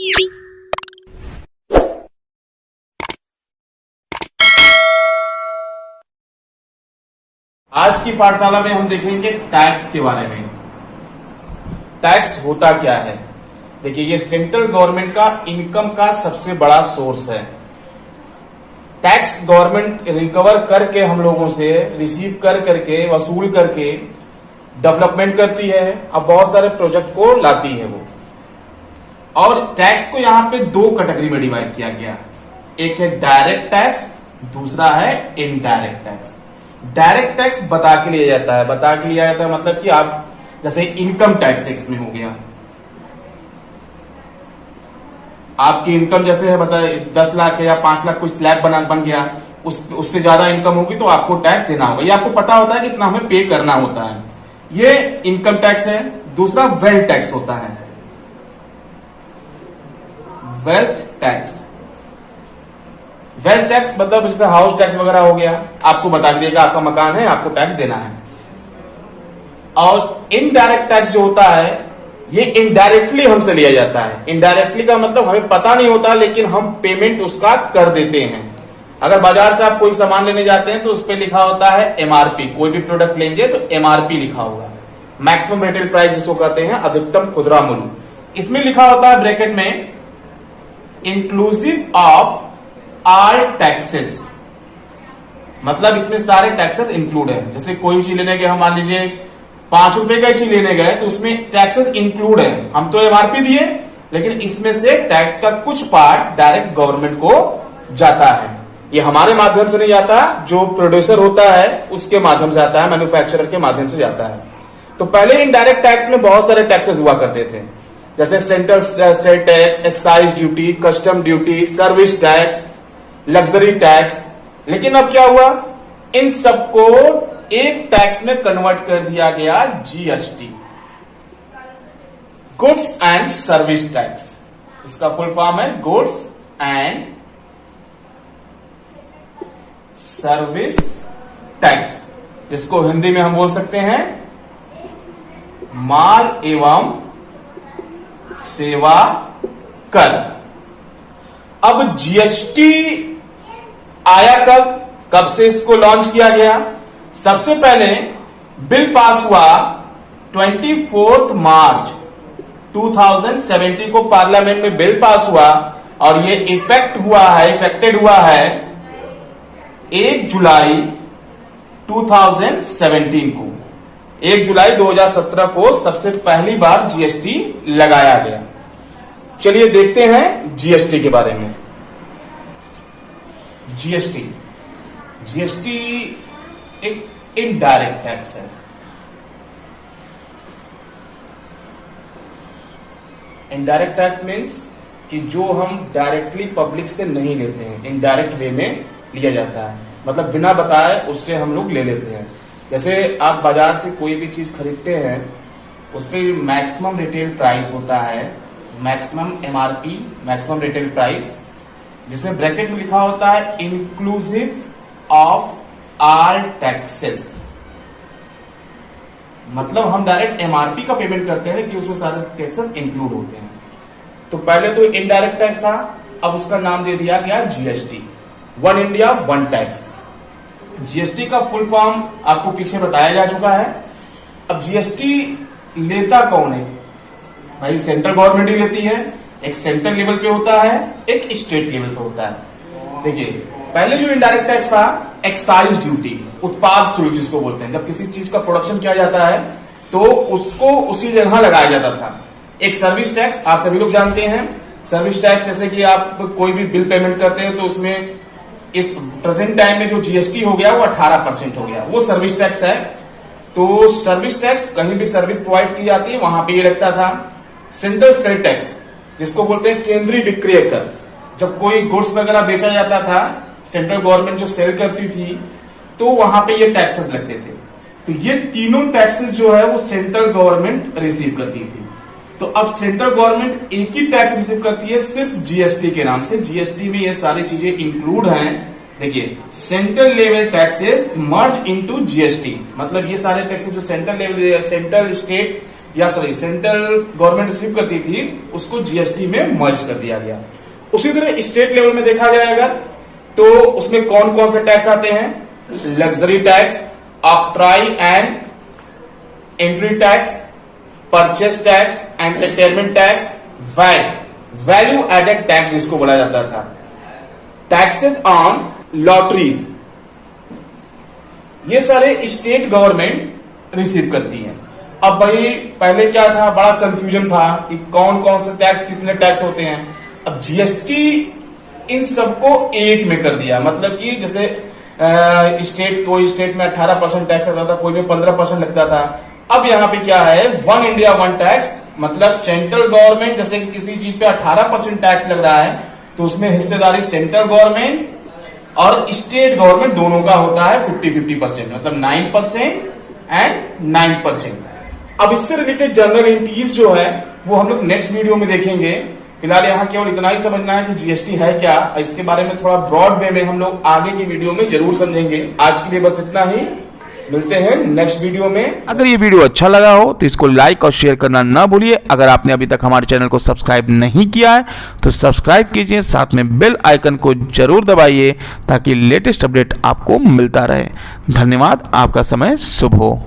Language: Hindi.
आज की पाठशाला में हम देखेंगे टैक्स के बारे में। टैक्स होता क्या है? देखिए, ये सेंट्रल गवर्नमेंट का इनकम का सबसे बड़ा सोर्स है। टैक्स गवर्नमेंट रिकवर करके हम लोगों से रिसीव करके वसूल करके डेवलपमेंट करती है। अब बहुत सारे प्रोजेक्ट को लाती है वो। और टैक्स को यहां पे दो कैटेगरी में डिवाइड किया गया। एक है डायरेक्ट टैक्स, दूसरा है इनडायरेक्ट टैक्स। डायरेक्ट टैक्स बता के लिया जाता है, मतलब कि आप जैसे इनकम टैक्स इसमें हो गया। आपकी इनकम जैसे है बताए 10 लाख है या 5 लाख कोई स्लैब बन गया, उससे ज्यादा इनकम होगी तो आपको टैक्स देना होगा। ये आपको पता होता है कि इतना हमें पे करना होता है। ये इनकम टैक्स है। दूसरा वेल्थ टैक्स होता है। वेल्थ टैक्स मतलब जैसे हाउस टैक्स वगैरह हो गया, आपको बता दिएगा आपका मकान है, आपको टैक्स देना है। और इनडायरेक्ट टैक्स जो होता है ये इनडायरेक्टली हमसे लिया जाता है। इनडायरेक्टली का मतलब हमें पता नहीं होता, लेकिन हम पेमेंट उसका कर देते हैं। अगर बाजार से आप कोई सामान लेने जाते हैं तो उस पर लिखा होता है एमआरपी। कोई भी प्रोडक्ट लेंगे तो एमआरपी लिखा होगा। मैक्सिमम रिटेल प्राइस जिसको कहते हैं, अधिकतम खुदरा मूल्य। इसमें लिखा होता है ब्रैकेट में इंक्लूसिव ऑफ ऑल टैक्सेस, मतलब इसमें सारे टैक्सेस इंक्लूड है। जैसे कोई चीज लेने गए, हम मान लीजिए 5 रुपए का चीज लेने गए तो उसमें टैक्सेस इंक्लूड है। हम तो एमआरपी दिए, लेकिन इसमें से टैक्स का कुछ पार्ट डायरेक्ट गवर्नमेंट को जाता है। ये हमारे माध्यम से नहीं जाता, जो प्रोड्यूसर होता है उसके माध्यम से आता है, मैन्युफैक्चरर के माध्यम से जाता है। तो पहले इनडायरेक्ट टैक्स में बहुत सारे टैक्सेस हुआ करते थे, जैसे central sale tax, excise duty, custom duty, service tax, luxury tax. लेकिन अब क्या हुआ, इन सबको एक टैक्स में कन्वर्ट कर दिया गया, GST, goods and service tax. इसका फुल फॉर्म है गुड्स एंड सर्विस टैक्स, जिसको हिंदी में हम बोल सकते हैं माल एवं सेवा कर। अब जीएसटी आया कब से इसको लॉन्च किया गया? सबसे पहले बिल पास हुआ 24 मार्च 2017 को पार्लियामेंट में बिल पास हुआ, और ये इफेक्टेड हुआ है 1 जुलाई 2017 को। 1 जुलाई 2017 को सबसे पहली बार जीएसटी लगाया गया। चलिए देखते हैं जीएसटी के बारे में। जीएसटी एक इनडायरेक्ट टैक्स है। इनडायरेक्ट टैक्स मीन्स कि जो हम डायरेक्टली पब्लिक से नहीं लेते हैं, इनडायरेक्ट वे में लिया जाता है। मतलब बिना बताए उससे हम लोग ले लेते हैं। जैसे आप बाजार से कोई भी चीज खरीदते हैं, उस पर मैक्सिमम रिटेल प्राइस होता है, maximum MRP, maximum retail price, जिसमें ब्रैकेट में लिखा होता है इंक्लूसिव ऑफ ऑल टैक्सेस। मतलब हम डायरेक्ट एमआरपी का पेमेंट करते हैं कि उसमें सारे टैक्सेस इंक्लूड होते हैं। तो पहले तो इनडायरेक्ट टैक्स था, अब उसका नाम दे दिया गया GST, one India one tax. GST का फुल फॉर्म आपको पीछे बताया जा चुका है। अब जीएसटी लेता कौन है? भाई सेंट्रल गवर्नमेंट ही लेती है। एक सेंट्रल लेवल पे होता है, एक स्टेट लेवल पे होता है। देखिए, पहले जो इनडायरेक्ट टैक्स था, एक्साइज ड्यूटी, उत्पाद शुल्क जिसको बोलते हैं। जब किसी चीज का प्रोडक्शन किया जाता है तो उसको उसी जगह लगाया जाता था। एक सर्विस टैक्स, आप सभी लोग जानते हैं सर्विस टैक्स, जैसे कि आप कोई भी बिल पेमेंट करते हैं तो उसमें इस प्रेजेंट टाइम में जो जीएसटी हो गया वो 18% हो गया, वो सर्विस टैक्स है। तो सर्विस टैक्स, कहीं भी सर्विस प्रोवाइड की जाती है वहां पे ये लगता था। सेंट्रल सेल टैक्स, जिसको बोलते हैं केंद्रीय विक्रय कर, जब कोई गुड्स वगैरह बेचा जाता था, सेंट्रल गवर्नमेंट जो सेल करती थी, तो वहां पे ये टैक्सेस लगते थे। तो ये तीनों टैक्सेस जो है वो सेंट्रल गवर्नमेंट रिसीव करती थी। तो अब सेंट्रल गवर्नमेंट एक ही टैक्स रिसीव करती है, सिर्फ जीएसटी के नाम से। जीएसटी में ये सारी चीजें इंक्लूड हैं। देखिए, central level taxes merge into GST, मतलब ये सारे टैक्सेस जो सेंट्रल लेवल, सेंट्रल, स्टेट या सॉरी सेंट्रल गवर्नमेंट रिसीव करती थी उसको जीएसटी में मर्ज कर दिया गया। उसी तरह स्टेट लेवल में देखा जाए अगर तो उसमें कौन कौन से टैक्स आते हैं, luxury tax, octroi and entry tax, purchase tax, entertainment tax, VAT, value added tax जिसको बोला जाता था, टैक्सेस ऑन लॉटरीज, ये सारे स्टेट गवर्नमेंट रिसीव करती है। अब भाई पहले क्या था, बड़ा कंफ्यूजन था कि कौन कौन से टैक्स, कितने टैक्स होते हैं। अब जीएसटी इन सबको एक में कर दिया, मतलब कि जैसे स्टेट, कोई स्टेट में 18% टैक्स लगता था, कोई में 15% लगता था। अब यहां पे क्या है, वन इंडिया वन टैक्स, मतलब सेंट्रल गवर्नमेंट जैसे कि किसी चीज पे 18% टैक्स लग रहा है तो उसमें हिस्सेदारी सेंट्रल गवर्नमेंट और स्टेट गवर्नमेंट दोनों का होता है 50-50%, मतलब 9% एंड 9%। अब इससे रिलेटेड जनरल एंट्रीज जो है वो हम लोग नेक्स्ट वीडियो में देखेंगे। फिलहाल यहाँ केवल इतना ही समझना है कि जीएसटी है क्या, इसके बारे में थोड़ा ब्रॉड वे में हम लोग आगे की वीडियो में जरूर समझेंगे। आज के लिए बस इतना ही, मिलते हैं नेक्स्ट वीडियो में। अगर ये वीडियो अच्छा लगा हो तो इसको लाइक और शेयर करना ना भूलिए। अगर आपने अभी तक हमारे चैनल को सब्सक्राइब नहीं किया है तो सब्सक्राइब कीजिए, साथ में बेल आइकन को जरूर दबाइए ताकि लेटेस्ट अपडेट आपको मिलता रहे। धन्यवाद, आपका समय शुभ हो।